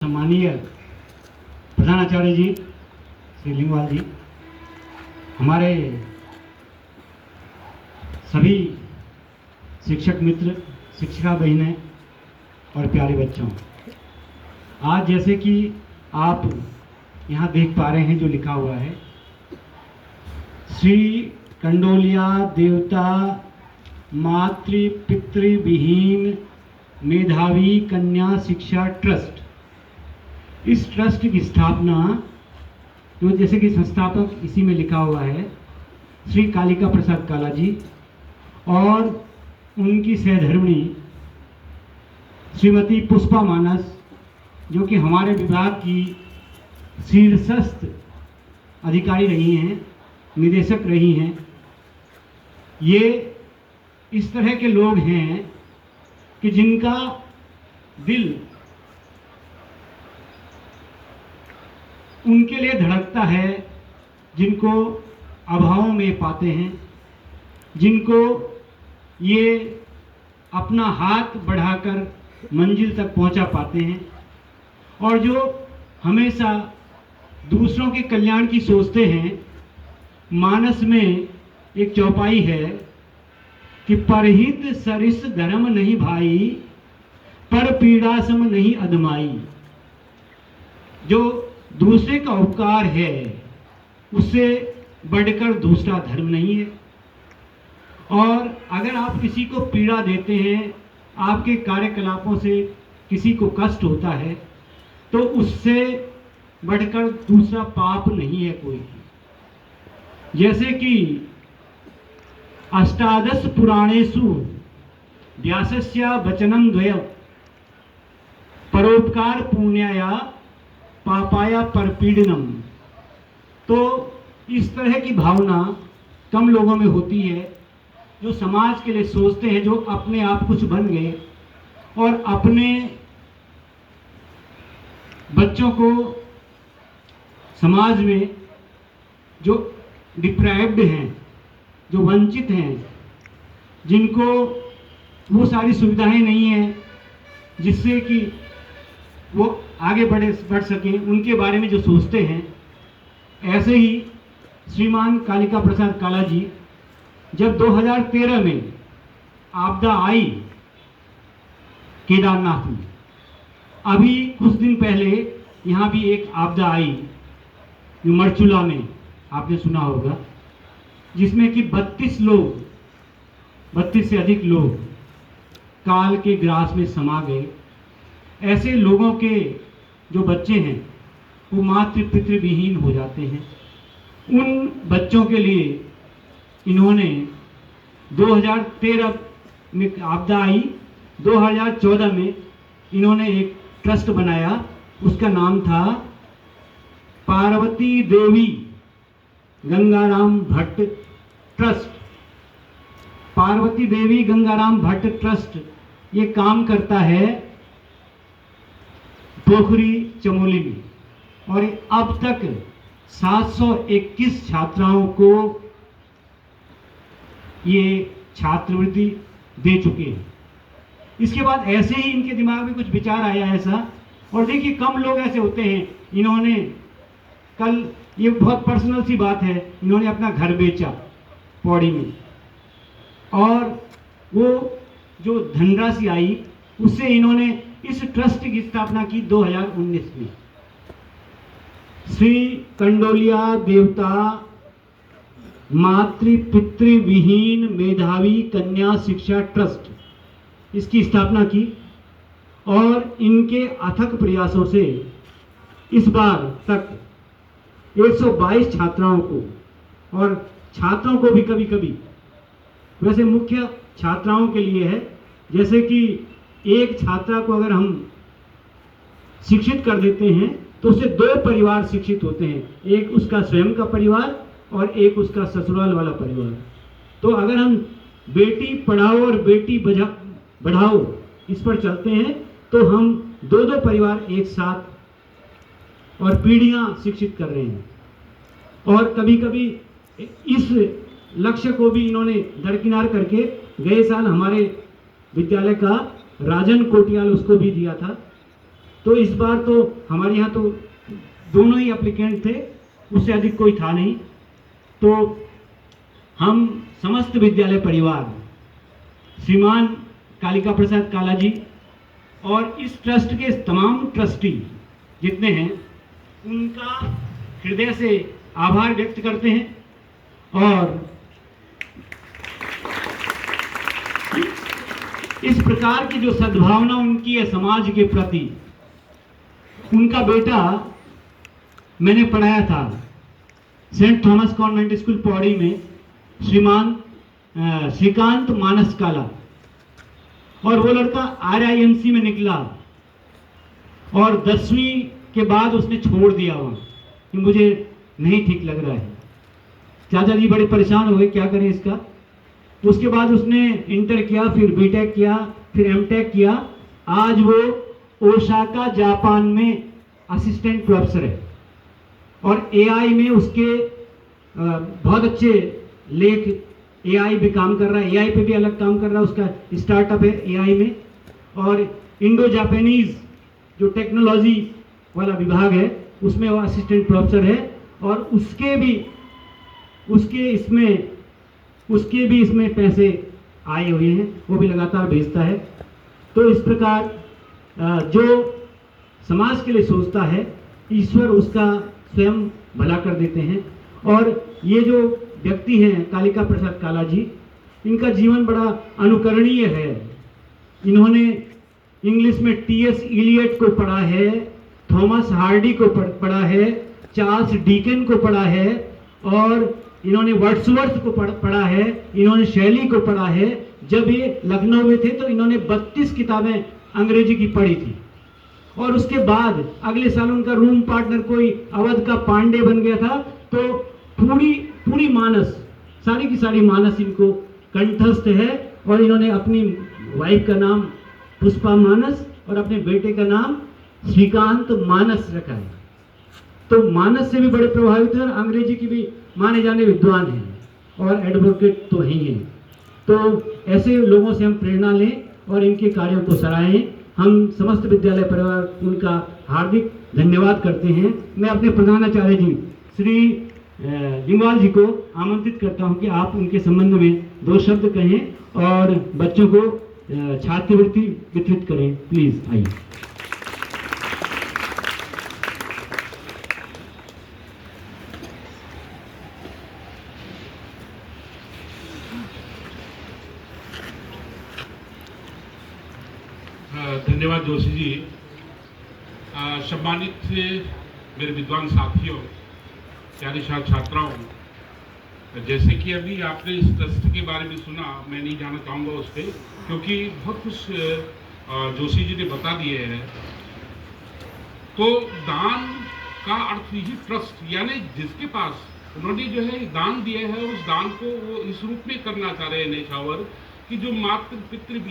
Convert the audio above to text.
सम्मानीय प्रधानाचार्य जी श्री लिंगवाल जी, हमारे सभी शिक्षक मित्र, शिक्षिका बहनें और प्यारे बच्चों, आज जैसे कि आप यहाँ देख पा रहे हैं जो लिखा हुआ है, श्री कंडोलिया देवता मातृ पितृ विहीन मेधावी कन्या शिक्षा ट्रस्ट, इस ट्रस्ट की स्थापना जो जैसे कि संस्थापक इसी में लिखा हुआ है श्री कालिका प्रसाद काला जी और उनकी सहधर्मिणी श्रीमती पुष्पा मानस, जो कि हमारे विभाग की शीर्षस्थ अधिकारी रही हैं, निदेशक रही हैं। ये इस तरह के लोग हैं कि जिनका दिल उनके लिए धड़कता है, जिनको अभावों में पाते हैं, जिनको ये अपना हाथ बढ़ाकर मंजिल तक पहुंचा पाते हैं और जो हमेशा दूसरों के कल्याण की सोचते हैं। मानस में एक चौपाई है कि परहित सरिस धर्म नहीं भाई, पर पीड़ा सम नहीं अधमाई। जो दूसरे का उपकार है उससे बढ़कर दूसरा धर्म नहीं है, और अगर आप किसी को पीड़ा देते हैं, आपके कार्यकलापों से किसी को कष्ट होता है, तो उससे बढ़कर दूसरा पाप नहीं है कोई। जैसे कि अष्टादश पुराणेषु व्यासस्य वचनं द्वयं परोपकार पुण्याय पापाय परपीडनम। तो इस तरह की भावना कम लोगों में होती है जो समाज के लिए सोचते हैं, जो अपने आप कुछ बन गए और अपने बच्चों को समाज में जो डिप्राइव्ड हैं, जो वंचित हैं, जिनको वो सारी सुविधाएं नहीं हैं जिससे कि वो आगे बढ़ सकें, उनके बारे में जो सोचते हैं। ऐसे ही श्रीमान कालिका प्रसाद काला जी जब 2013 में आपदा आई केदारनाथ में, अभी कुछ दिन पहले यहाँ भी एक आपदा आई मरचुला में, आपने सुना होगा, जिसमें कि 32 से अधिक लोग काल के ग्रास में समा गए। ऐसे लोगों के जो बच्चे हैं वो मातृ पितृ विहीन हो जाते हैं। उन बच्चों के लिए इन्होंने 2013 में आपदा आई, 2014 में इन्होंने एक ट्रस्ट बनाया, उसका नाम था पार्वती देवी गंगाराम भट्ट ट्रस्ट। पार्वती देवी गंगाराम भट्ट ट्रस्ट ये काम करता है पोखरी चमोली में, और अब तक 721 छात्राओं को ये छात्रवृत्ति दे चुके हैं। इसके बाद ऐसे ही इनके दिमाग में कुछ विचार आया ऐसा, और देखिए कम लोग ऐसे होते हैं। इन्होंने कल, ये बहुत पर्सनल सी बात है, इन्होंने अपना घर बेचा पौड़ी में, और वो जो धनराशि आई उससे इन्होंने इस ट्रस्ट की स्थापना की 2019 में। श्री कंडोलिया देवता मातृ पितृ विहीन मेधावी कन्या शिक्षा ट्रस्ट, इसकी स्थापना की, और इनके अथक प्रयासों से इस बार तक 122 छात्राओं को, और छात्रों को भी कभी कभी, वैसे मुख्य छात्राओं के लिए है, जैसे कि एक छात्रा को अगर हम शिक्षित कर देते हैं तो उससे 2 परिवार शिक्षित होते हैं, एक उसका स्वयं का परिवार और एक उसका ससुराल वाला परिवार। तो अगर हम बेटी पढ़ाओ और बेटी बढ़ाओ इस पर चलते हैं तो हम 2 परिवार एक साथ और पीढ़ियां शिक्षित कर रहे हैं। और कभी कभी इस लक्ष्य को भी इन्होंने दरकिनार करके गए साल हमारे विद्यालय का राजन कोटियाल उसको भी दिया था। तो इस बार तो हमारे यहाँ तो दोनों ही एप्लीकेंट थे, उससे अधिक कोई था नहीं। तो हम समस्त विद्यालय परिवार, श्रीमान कालिका प्रसाद काला जी और इस ट्रस्ट के तमाम ट्रस्टी जितने हैं, उनका हृदय से आभार व्यक्त करते हैं। और इस प्रकार की जो सद्भावना उनकी है समाज के प्रति, उनका बेटा मैंने पढ़ाया था Saint Thomas Convent School Pauri में, श्रीमान श्रीकांत मानस काला, और वो लड़का RIMC में निकला और 10वीं के बाद उसने छोड़ दिया वहाँ कि मुझे नहीं ठीक लग रहा है। चाचा जी बड़े परेशान हो गए, क्या करें इसका। उसके बाद उसने इंटर किया, फिर बीटेक किया, फिर एमटेक किया। आज वो ओसाका जापान में असिस्टेंट प्रोफेसर है और AI में उसके बहुत अच्छे लेख, AI भी काम कर रहा है, AI पे भी अलग काम कर रहा है, उसका स्टार्टअप है AI में। और इंडो जापानीज जो टेक्नोलॉजी वाला विभाग है उसमें वो असिस्टेंट प्रोफेसर है, और उसके भी इसमें पैसे आए हुए हैं, वो भी लगातार भेजता है। तो इस प्रकार जो समाज के लिए सोचता है, ईश्वर उसका स्वयं भला कर देते हैं। और ये जो व्यक्ति हैं कालिका प्रसाद काला जी, इनका जीवन बड़ा अनुकरणीय है। इन्होंने इंग्लिश में TS इलियट को पढ़ा है, थॉमस हार्डी को पढ़ा है, चार्ल्स डिकेन को पढ़ा है, और इन्होंने वर्ड्सवर्थ को पढ़ा है, इन्होंने शैली को पढ़ा है। जब ये लखनऊ में थे तो इन्होंने 32 किताबें अंग्रेजी की पढ़ी थी, और उसके बाद अगले साल उनका रूम पार्टनर कोई अवध का पांडे बन गया था। तो पूरी मानस, सारी की सारी मानस इनको कंठस्थ है, और इन्होंने अपनी वाइफ का नाम पुष्पा मानस और अपने बेटे का नाम श्रीकांत मानस रखा है। तो मानस से भी बड़े प्रभावित हैं, और अंग्रेजी की भी माने जाने विद्वान हैं और एडवोकेट तो ही हैं। तो ऐसे लोगों से हम प्रेरणा लें और इनके कार्यों को सराहें। हम समस्त विद्यालय परिवार उनका हार्दिक धन्यवाद करते हैं। मैं अपने प्रधानाचार्य जी श्री लिंगवाल जी को आमंत्रित करता हूं कि आप उनके संबंध में 2 शब्द कहें और बच्चों को छात्रवृत्ति वितरित करें। प्लीज आइए। धन्यवाद जोशी जी। सम्मानित मेरे विद्वान साथियों, प्यारे छात्राओं, जैसे कि अभी आपने इस ट्रस्ट के बारे में सुना, मैं नहीं जाना चाहूँगा उस पर, क्योंकि बहुत कुछ जोशी जी ने बता दिए हैं। तो दान का अर्थ ही ट्रस्ट, यानी जिसके पास उन्होंने जो है दान दिया है, उस दान को वो इस रूप में करना चाह रहे हैं नेछावर कि जो मातृ पितृ